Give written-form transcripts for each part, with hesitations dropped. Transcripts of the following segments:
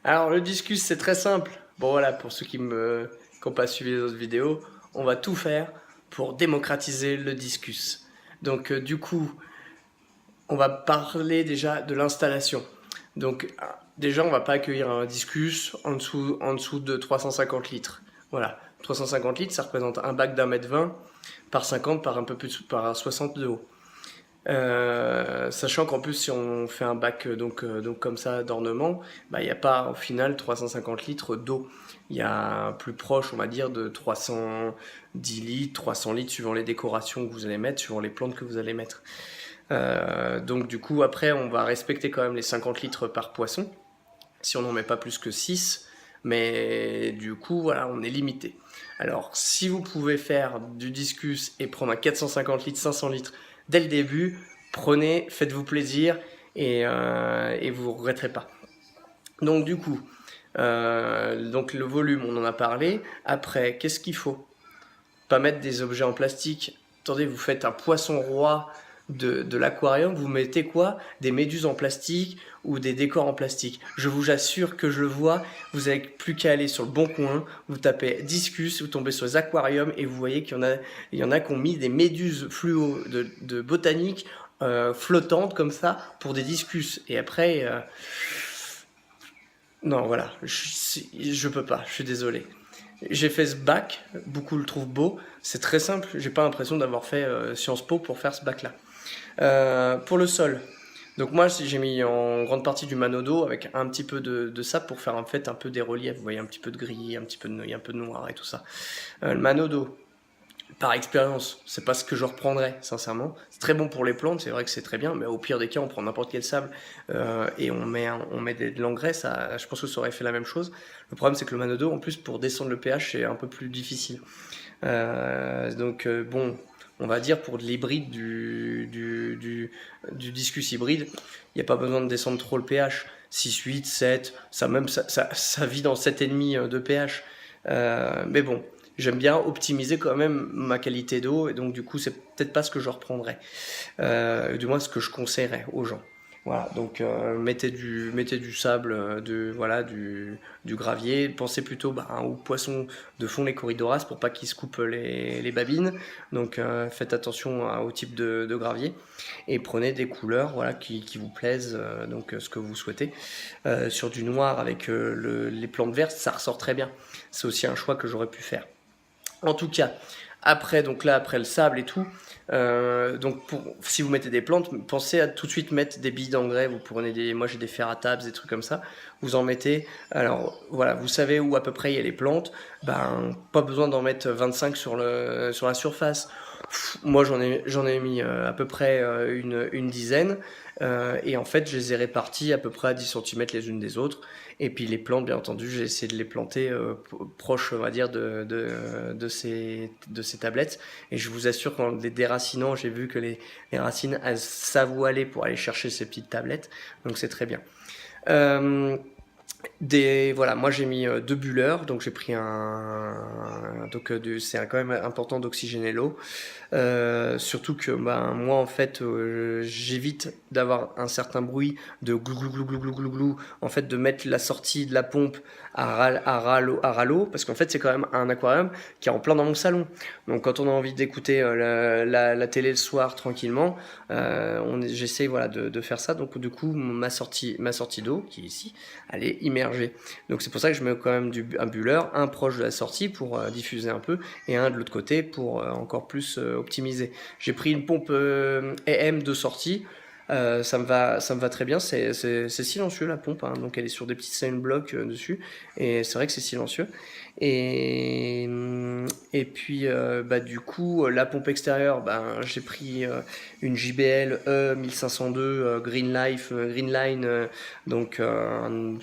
Alors le discus c'est très simple. Bon voilà, pour ceux qui n'ont pas suivi les autres vidéos, on va tout faire pour démocratiser le discus. Donc du coup, on va parler déjà de l'installation. Donc déjà, on va pas accueillir un discus en dessous de 350 litres. Voilà, 350 litres, ça représente un bac d'1,20 m par 50 par un peu plus par 60 de haut. Sachant qu'en plus, si on fait un bac donc comme ça d'ornement, bah, il n'y a pas au final 350 litres d'eau. Il y a plus proche, on va dire, de 310 litres, 300 litres, suivant les décorations que vous allez mettre, suivant les plantes que vous allez mettre. Donc du coup, après, on va respecter quand même les 50 litres par poisson, si on n'en met pas plus que 6. Mais du coup, voilà, on est limité. Alors, si vous pouvez faire du discus et prendre un 450 litres, 500 litres dès le début, prenez, faites-vous plaisir et vous ne regretterez pas. Donc du coup, donc le volume, on en a parlé. Après, qu'est-ce qu'il faut? Pas mettre des objets en plastique. Attendez, vous faites un poisson roi de l'aquarium, vous mettez quoi? Des méduses en plastique ou des décors en plastique. Je vous assure que je le vois, vous n'avez plus qu'à aller sur le bon coin, vous tapez discus, vous tombez sur les aquariums et vous voyez qu'il y en a qui ont mis des méduses fluo de botanique flottantes comme ça pour des discus. Et après, non voilà, je peux pas, je suis désolé. J'ai fait ce bac, beaucoup le trouvent beau. C'est très simple, j'ai pas l'impression d'avoir fait Sciences Po pour faire ce bac-là. Pour le sol, donc moi j'ai mis en grande partie du manodo avec un petit peu de sable pour faire en fait un peu des reliefs. Vous voyez un petit peu de gris, un peu de noir et tout ça. Le manodo, par expérience, c'est pas ce que je reprendrais, sincèrement. C'est très bon pour les plantes, c'est vrai que c'est très bien, mais au pire des cas, on prend n'importe quel sable et on met de l'engrais, ça, je pense que ça aurait fait la même chose. Le problème, c'est que le manodo, en plus, pour descendre le pH, c'est un peu plus difficile. Donc, bon, on va dire pour de l'hybride, du discus hybride, il n'y a pas besoin de descendre trop le pH. 6, 8, 7, ça vit dans 7,5 de pH. Mais bon, j'aime bien optimiser quand même ma qualité d'eau, et donc du coup, c'est peut-être pas ce que je reprendrais. Du moins, ce que je conseillerais aux gens. Voilà, donc mettez du sable, voilà, du gravier. Pensez plutôt aux poissons de fond, les corydoras, pour pas qu'ils se coupent les babines. Donc faites attention au type de gravier. Et prenez des couleurs voilà, qui vous plaisent, donc ce que vous souhaitez. Sur du noir avec les plantes vertes, ça ressort très bien. C'est aussi un choix que j'aurais pu faire. En tout cas, après le sable et tout, donc si vous mettez des plantes, pensez à tout de suite mettre des billes d'engrais. Moi j'ai des ferratabs, des trucs comme ça. Vous en mettez. Alors voilà, vous savez où à peu près il y a les plantes. Pas besoin d'en mettre 25 sur la surface. Moi j'en ai mis à peu près une dizaine. Et en fait, je les ai répartis à peu près à 10 centimètres les unes des autres. Et puis les plantes, bien entendu, j'ai essayé de les planter proches, on va dire, de ces tablettes. Et je vous assure qu'en les déracinant, j'ai vu que les racines, elles s'avouaient pour aller chercher ces petites tablettes. Donc c'est très bien. Euh, voilà, moi j'ai mis deux bulleurs, donc j'ai pris c'est quand même important d'oxygéner l'eau. Surtout que moi en fait j'évite d'avoir un certain bruit de glou glou glou glou glou glou glou, en fait de mettre la sortie de la pompe à râleau, parce qu'en fait c'est quand même un aquarium qui est en plein dans mon salon. Donc quand on a envie d'écouter la télé le soir tranquillement, j'essaie voilà, de faire ça. Donc du coup ma sortie d'eau qui est ici, elle est immergée. Donc c'est pour ça que je mets quand même un bulleur, un proche de la sortie pour diffuser un peu, et un de l'autre côté pour encore plus optimiser. J'ai pris une pompe AM de sortie. Ça me va très bien, c'est silencieux la pompe, hein, donc elle est sur des petits sound blocks dessus, et c'est vrai que c'est silencieux. Et puis du coup la pompe extérieure, j'ai pris une JBL E1502 Green Line, donc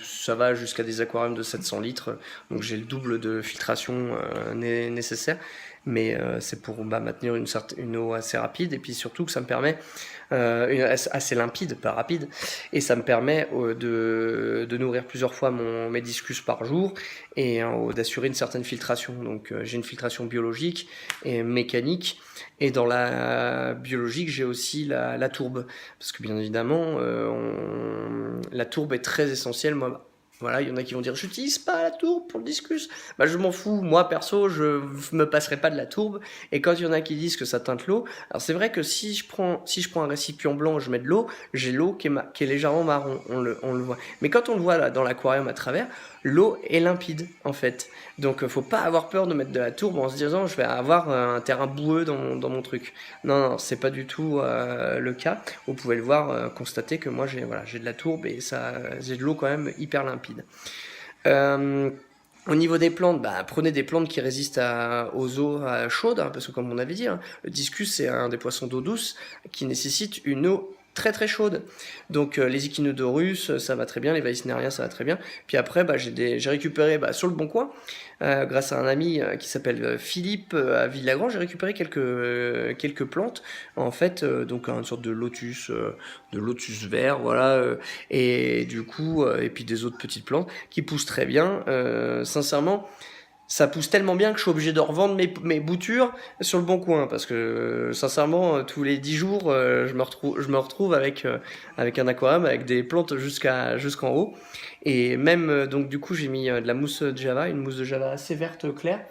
ça va jusqu'à des aquariums de 700 litres, donc j'ai le double de filtration nécessaire, mais c'est pour maintenir une eau assez rapide, et puis surtout que ça me permet assez limpide, pas rapide, et ça me permet de nourrir plusieurs fois mes discus par jour, et d'assurer une certaine filtration. Donc j'ai une filtration biologique et mécanique, et dans la biologique j'ai aussi la tourbe, parce que bien évidemment la tourbe est très essentielle. Moi, Voilà, il y en a qui vont dire j'utilise pas la tourbe pour le discus. Bah je m'en fous, moi perso, je me passerai pas de la tourbe. Et quand il y en a qui disent que ça teinte l'eau, alors c'est vrai que si je prends un récipient blanc, je mets de l'eau, j'ai l'eau qui est légèrement marron, on le voit. Mais quand on le voit là dans l'aquarium à travers, l'eau est limpide en fait. Donc faut pas avoir peur de mettre de la tourbe en se disant je vais avoir un terrain boueux dans mon truc. Non, non, c'est pas du tout le cas. Vous pouvez le voir, constater que moi j'ai de la tourbe et ça, j'ai de l'eau quand même hyper limpide. Euh, Au niveau des plantes, bah, prenez des plantes qui résistent aux eaux chaudes, hein, parce que comme on avait dit, hein, le discus c'est un des poissons d'eau douce qui nécessite une eau très très chaude. Donc les echinodorus, ça va très bien, les vallisneriens, ça va très bien. Puis après, bah, j'ai récupéré sur le Bon Coin, grâce à un ami qui s'appelle Philippe à Villagran, j'ai récupéré quelques plantes, en fait, donc une sorte de lotus vert, voilà, et du coup, et puis des autres petites plantes qui poussent très bien. Sincèrement, ça pousse tellement bien que je suis obligé de revendre mes boutures sur le Bon Coin parce que sincèrement tous les 10 jours je me retrouve avec un aquarium avec des plantes jusqu'en haut et même donc du coup j'ai mis de la mousse de Java, une mousse de Java assez verte claire.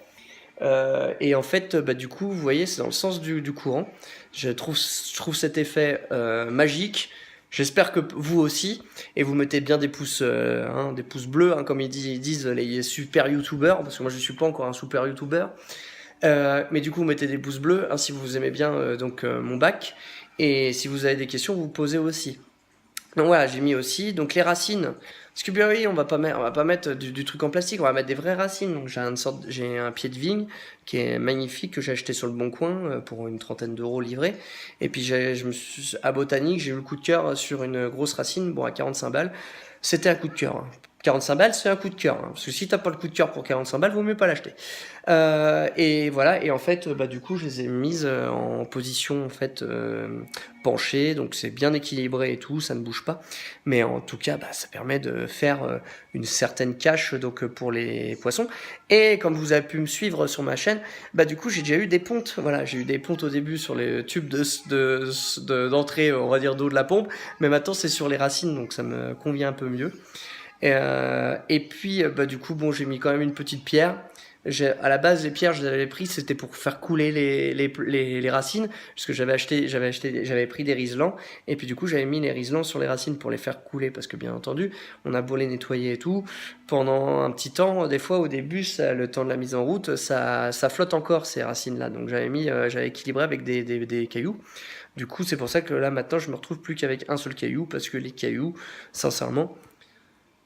Et en fait, bah, du coup, vous voyez, c'est dans le sens du courant. Je trouve cet effet magique. J'espère que vous aussi. Et vous mettez bien des pouces bleus, hein, comme ils disent les super youtubeurs, parce que moi je ne suis pas encore un super youtubeur. Mais du coup, vous mettez des pouces bleus, hein, si vous aimez bien mon bac. Et si vous avez des questions, vous posez aussi. Donc voilà, j'ai mis aussi donc les racines. Parce que bien oui, on va pas mettre du truc en plastique, on va mettre des vraies racines. Donc j'ai un pied de vigne qui est magnifique que j'ai acheté sur le Bon Coin pour une trentaine d'euros livré. Et puis à Botanique, j'ai eu le coup de cœur sur une grosse racine, bon à 45 balles. C'était un coup de cœur, hein. 45 balles, c'est un coup de cœur, hein. Parce que si t'as pas le coup de cœur pour 45 balles, vaut mieux pas l'acheter. Et voilà, et en fait, bah, du coup, je les ai mises en position en fait penchée, donc c'est bien équilibré et tout, ça ne bouge pas. Mais en tout cas, bah, ça permet de faire une certaine cache donc pour les poissons. Et comme vous avez pu me suivre sur ma chaîne, bah du coup j'ai déjà eu des pontes. Voilà, j'ai eu des pontes au début sur les tubes d'entrée, on va dire d'eau de la pompe, mais maintenant c'est sur les racines, donc ça me convient un peu mieux. Et puis bah du coup bon j'ai mis quand même une petite pierre. À la base, les pierres, je les avais pris, c'était pour faire couler les racines, puisque j'avais pris des riselants, et puis du coup, j'avais mis les riselants sur les racines pour les faire couler, parce que bien entendu, on a beau les nettoyer et tout, pendant un petit temps, des fois au début, le temps de la mise en route, ça flotte encore ces racines-là, donc j'avais équilibré avec des cailloux. Du coup, c'est pour ça que là maintenant, je me retrouve plus qu'avec un seul caillou, parce que les cailloux, sincèrement,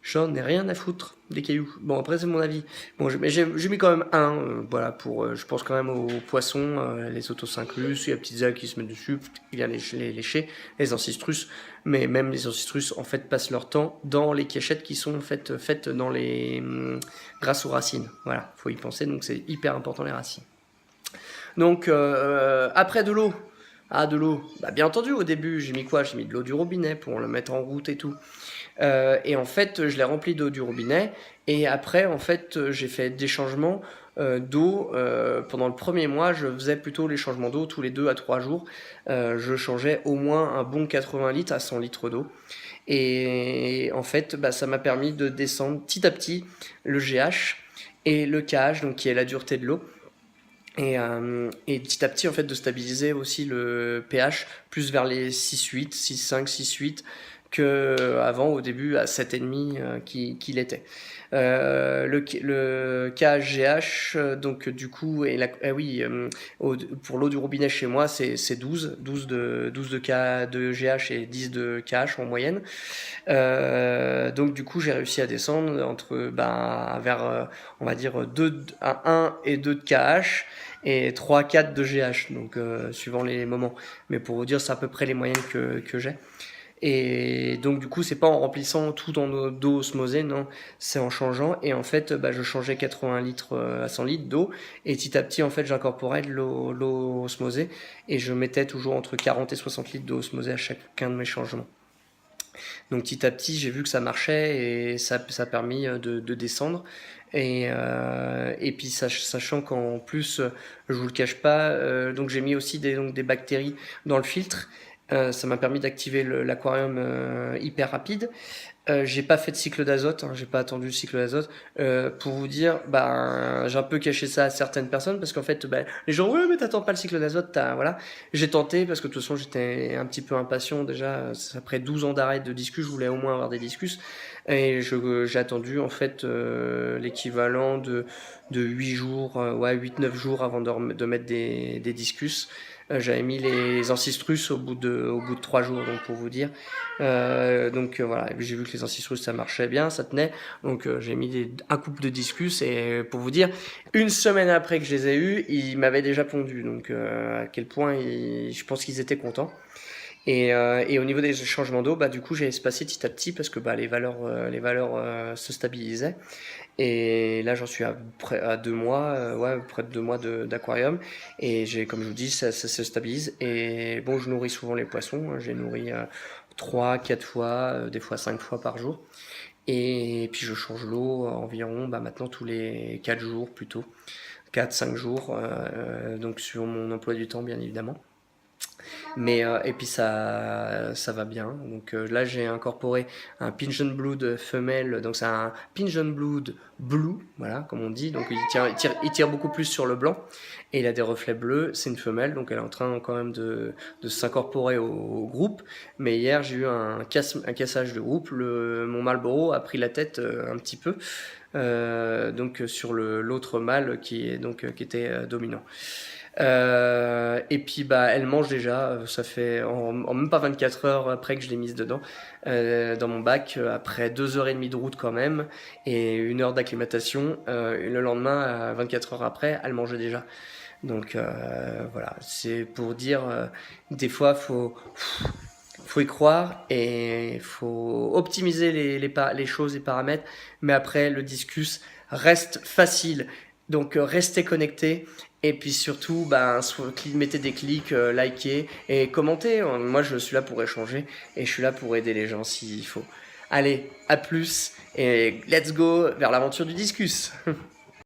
j'en ai rien à foutre des cailloux. Bon, après, c'est mon avis. Bon, mais j'ai mis quand même un, voilà, je pense quand même aux poissons, les autosynclus, il y a petites algues qui se mettent dessus, qui viennent les lécher, les ancistrus. Mais même les ancistrus, en fait, passent leur temps dans les cachettes qui sont faites grâce aux racines. Voilà, faut y penser, donc c'est hyper important les racines. Donc, après de l'eau. Ah, de l'eau. Bah, bien entendu, au début, j'ai mis quoi? J'ai mis de l'eau du robinet pour le mettre en route et tout. Et en fait, je l'ai rempli d'eau du robinet. Et après, en fait, j'ai fait des changements d'eau. Pendant le premier mois, je faisais plutôt les changements d'eau tous les 2 à 3 jours. Je changeais au moins un bon 80 litres à 100 litres d'eau. Et en fait, bah, ça m'a permis de descendre petit à petit le GH et le KH, donc qui est la dureté de l'eau. Et petit à petit, en fait, de stabiliser aussi le pH plus vers les 6,8, 6,5, 6,8 que avant au début à 7,5 qu'il était. Le KHGH, donc du coup, oui, pour l'eau du robinet chez moi, c'est 12 de GH et 10 de KH en moyenne. Donc du coup, j'ai réussi à descendre vers, on va dire, 1 et 2 de KH et 3-4 de GH, donc suivant les moments. Mais pour vous dire, c'est à peu près les moyennes que j'ai. Et donc du coup, c'est pas en remplissant tout en d'eau osmosée, non, c'est en changeant. Et en fait, bah, je changeais 80 litres à 100 litres d'eau. Et petit à petit, en fait, j'incorporais de l'eau osmosée. Et je mettais toujours entre 40 et 60 litres d'eau osmosée à chacun de mes changements. Donc petit à petit, j'ai vu que ça marchait et ça a permis de descendre. Et puis sachant qu'en plus, je vous le cache pas, donc j'ai mis aussi des bactéries dans le filtre. Ça m'a permis d'activer l'aquarium hyper rapide. J'ai pas fait de cycle d'azote, hein, j'ai pas attendu le cycle d'azote. Pour vous dire, bah, j'ai un peu caché ça à certaines personnes parce qu'en fait, bah, les gens, ouais, mais t'attends pas le cycle d'azote, voilà. J'ai tenté parce que de toute façon, j'étais un petit peu impatient déjà. Après 12 ans d'arrêt de discus, je voulais au moins avoir des discus. Et j'ai attendu en fait l'équivalent de 8 jours, ouais, 8-9 jours avant de mettre des discus. J'avais mis les ancistrus au bout de 3 jours, donc pour vous dire. Donc voilà, j'ai vu que les ancistrus ça marchait bien, ça tenait. Donc j'ai mis un couple de discus et pour vous dire, une semaine après que je les ai eus, ils m'avaient déjà pondu. Donc à quel point je pense qu'ils étaient contents. Et au niveau des changements d'eau, bah, du coup, j'ai espacé petit à petit parce que bah, les valeurs se stabilisaient. Et là, j'en suis à 2 mois, ouais, près de 2 mois d'aquarium. Et comme je vous dis, ça se stabilise. Et bon, je nourris souvent les poissons. J'ai nourri 3, 4 fois, des fois 5 fois par jour. Et puis, je change l'eau environ, bah, maintenant tous les 4 jours plutôt. 4-5 jours, donc sur mon emploi du temps, bien évidemment. Mais et puis ça va bien. Donc là j'ai incorporé un Pigeon Blood femelle. Donc c'est un Pigeon Blood blue, voilà comme on dit. Donc il tire beaucoup plus sur le blanc et il a des reflets bleus. C'est une femelle, donc elle est en train quand même de s'incorporer au groupe. Mais hier j'ai eu un cassage de groupe. Mon Marlboro a pris la tête un petit peu. Donc sur l'autre mâle qui était dominant. Et puis bah elle mange déjà, ça fait en même pas 24 heures après que je l'ai mise dedans, dans mon bac, après 2 heures et demie de route quand même, et 1 heure d'acclimatation, le lendemain, 24 heures après, elle mangeait déjà. Donc voilà, c'est pour dire, des fois faut y croire et faut optimiser les choses, les paramètres, mais après le discus reste facile. Donc restez connectés et puis surtout mettez des clics, likez et commentez. Moi je suis là pour échanger et je suis là pour aider les gens s'il faut. Allez, à plus et let's go vers l'aventure du discus.